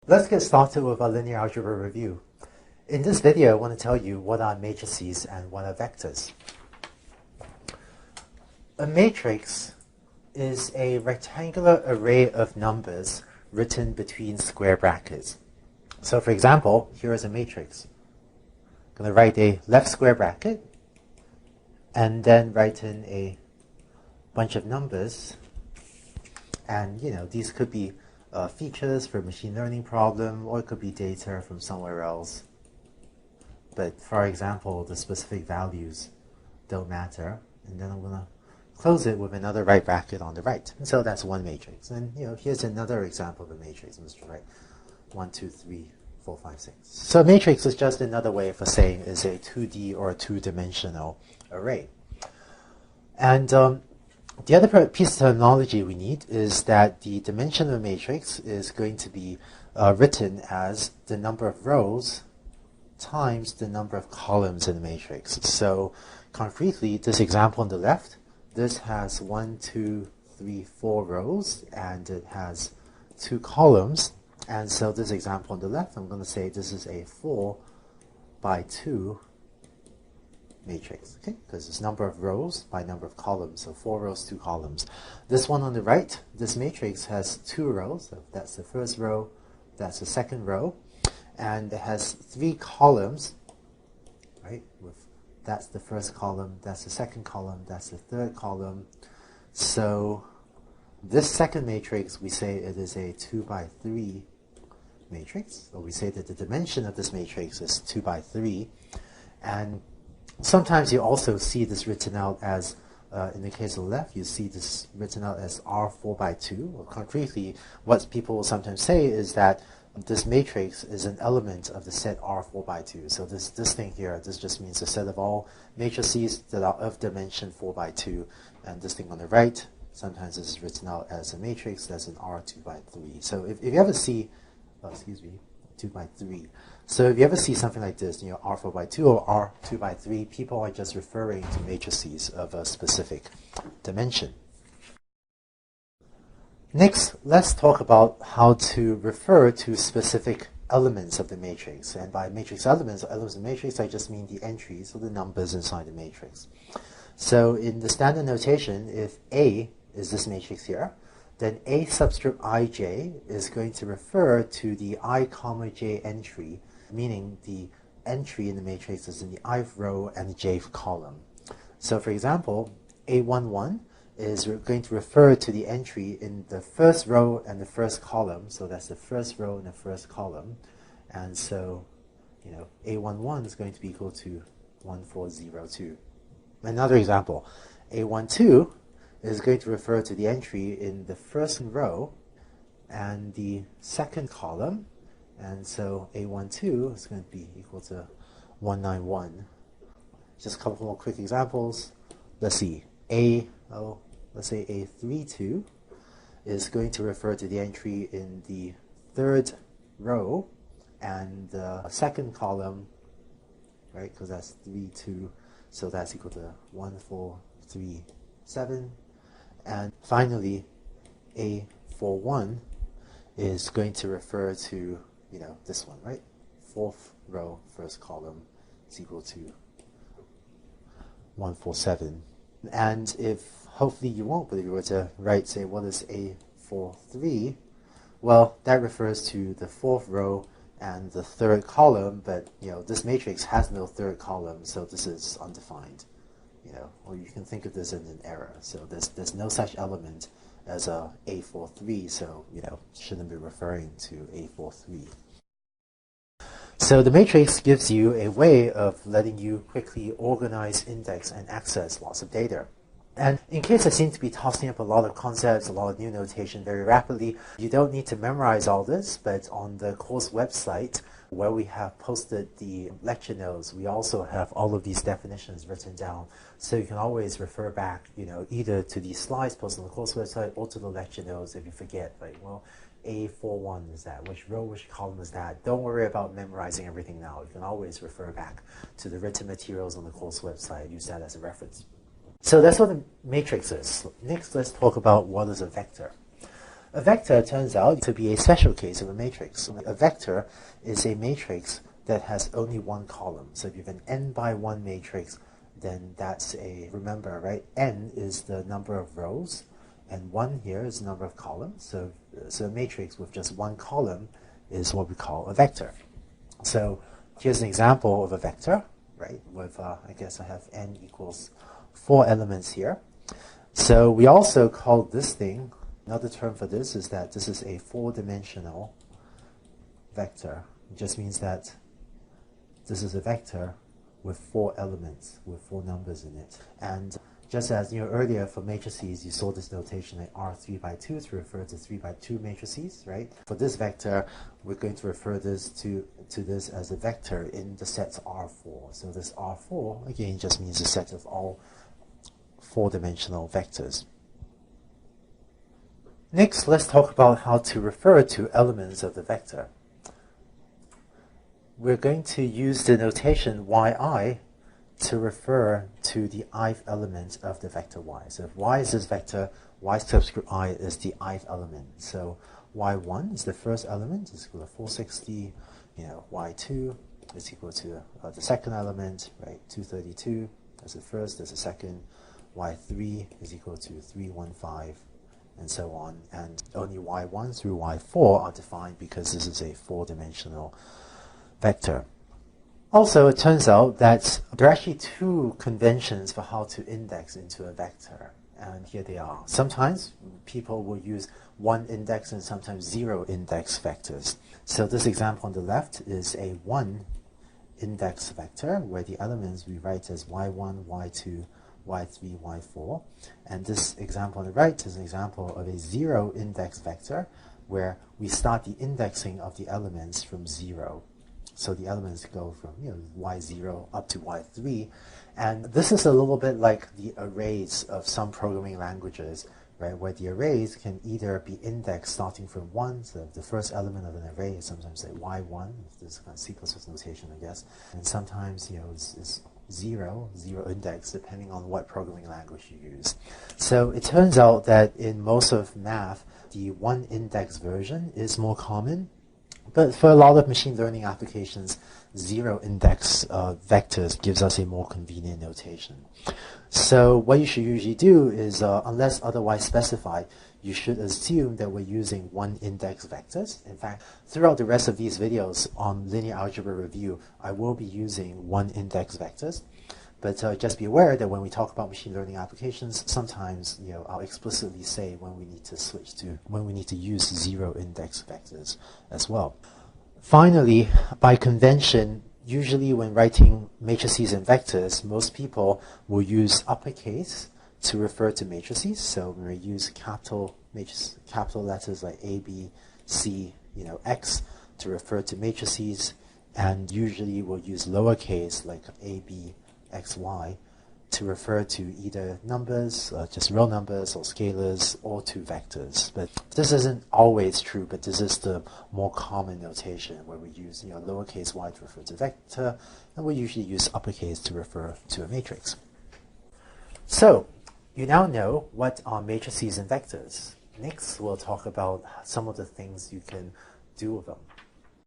Let's get started with our linear algebra review. In this video, I want to tell you what are matrices and what are vectors. A matrix is a rectangular array of numbers written between square brackets. So for example, here is a matrix. I'm going to write a left square bracket and then write in a bunch of numbers. And these could be features for a machine learning problem, or it could be data from somewhere else. But for example, the specific values don't matter. And then I'm going to close it with another right bracket on the right. And so that's one matrix. And here's another example of a matrix. I'm just write 1, 2, 3, 4, 5, 6. So a matrix is just another way of saying is a 2D or a two-dimensional array. And the other piece of terminology we need is that the dimension of a matrix is going to be written as the number of rows times the number of columns in the matrix. So concretely, this example on the left, this has 1, 2, 3, 4 rows, and it has 2 columns. And so this example on the left, I'm going to say this is a 4 by 2 matrix, okay? Because it's number of rows by number of columns, so 4 rows, 2 columns. This one on the right, this matrix has 2 rows. So that's the first row, that's the second row, and it has 3 columns, right? That's the first column, that's the second column, that's the third column. So this second matrix, we say it is a 2 by 3 matrix, or we say that the dimension of this matrix is 2 by 3. And sometimes you also see this written out as, in the case of the left, you see this written out as R4 by 2. Or concretely, what people will sometimes say is that this matrix is an element of the set R4 by 2. So this thing here, this just means the set of all matrices that are of dimension 4 by 2. And this thing on the right, sometimes this is written out as a matrix that's an R2 by 3. So if you ever see, 2 by 3. So if you ever see something like this, R4 by 2 or R2 by 3, people are just referring to matrices of a specific dimension. Next, let's talk about how to refer to specific elements of the matrix. And by matrix elements, or elements of the matrix, I just mean the entries or the numbers inside the matrix. So in the standard notation, if A is this matrix here, then A subscript ij is going to refer to the I comma j entry, meaning the entry in the matrix is in the ith row and the jth column. So for example, A11 is going to refer to the entry in the first row and the first column. So that's the first row and the first column. And so, A11 is going to be equal to 1402. Another example, A12 is going to refer to the entry in the first row and the second column. And so A12 is going to be equal to 191. Just a couple more quick examples. Let's see. Let's say A32 is going to refer to the entry in the third row and the second column, right? Because that's 3, 2. So that's equal to 1437. And finally, A41 is going to refer to, this one, right? Fourth row, first column is equal to 147. And if, hopefully you won't, but if you were to write, say, what is A43? Well, that refers to the fourth row and the third column, but, this matrix has no third column, so this is undefined. Or you can think of this as an error. So there's no such element as a A43, so shouldn't be referring to A43. So the matrix gives you a way of letting you quickly organize, index, and access lots of data. And in case I seem to be tossing up a lot of concepts, a lot of new notation very rapidly, you don't need to memorize all this, but on the course website, where we have posted the lecture notes, we also have all of these definitions written down. So you can always refer back, either to these slides posted on the course website or to the lecture notes if you forget, well, A41 is that, which row, which column is that. Don't worry about memorizing everything now. You can always refer back to the written materials on the course website, use that as a reference. So that's what a matrix is. Next, let's talk about what is a vector. A vector turns out to be a special case of a matrix. A vector is a matrix that has only one column. So if you have an n by 1 matrix, then that's remember, right, n is the number of rows, and 1 here is the number of columns. So a matrix with just one column is what we call a vector. So here's an example of a vector, right, with, I guess I have n equals 4 elements here. So we also call this thing, another term for this is that this is a 4-dimensional vector. It just means that this is a vector with 4 elements, with 4 numbers in it. And just as earlier for matrices, you saw this notation like R3/2 to refer to 3/2 matrices, right? For this vector, we're going to refer this to this as a vector in the set R4. So this R4, again, just means a set of all 4-dimensional vectors. Next, let's talk about how to refer to elements of the vector. We're going to use the notation yi to refer to the ith element of the vector y. So if y is this vector, y subscript I is the ith element. So y1 is the first element, is equal to 460. Y2 is equal to the second element, right? 232 as the first, as the second. Y3 is equal to 315, and so on. And only y1 through y4 are defined because this is a 4-dimensional vector. Also, it turns out that there are actually 2 conventions for how to index into a vector, and here they are. Sometimes people will use 1 index and sometimes 0 index vectors. So this example on the left is a 1 index vector where the elements we write as y1, y2, y3, y4. And this example on the right is an example of a 0 index vector where we start the indexing of the elements from 0. So the elements go from y0 up to y3. And this is a little bit like the arrays of some programming languages, right, where the arrays can either be indexed starting from 1, so the first element of an array is sometimes say y1, this is kind of C++ notation, I guess, and sometimes is 0 index, depending on what programming language you use. So it turns out that in most of math, the 1 index version is more common. But for a lot of machine learning applications, 0 index vectors gives us a more convenient notation. So what you should usually do is, unless otherwise specified, you should assume that we're using 1 index vectors. In fact, throughout the rest of these videos on linear algebra review, I will be using 1 index vectors. But just be aware that when we talk about machine learning applications, sometimes I'll explicitly say when we need to use 0 index vectors as well. Finally, by convention, usually when writing matrices and vectors, most people will use uppercase to refer to matrices. So when we use capital letters like A, B, C, X to refer to matrices, and usually we'll use lowercase like A, B, X, Y to refer to either numbers, just real numbers or scalars, or to vectors. But this isn't always true, but this is the more common notation where we use lowercase y to refer to vector, and we usually use uppercase to refer to a matrix. So you now know what are matrices and vectors. Next, we'll talk about some of the things you can do with them.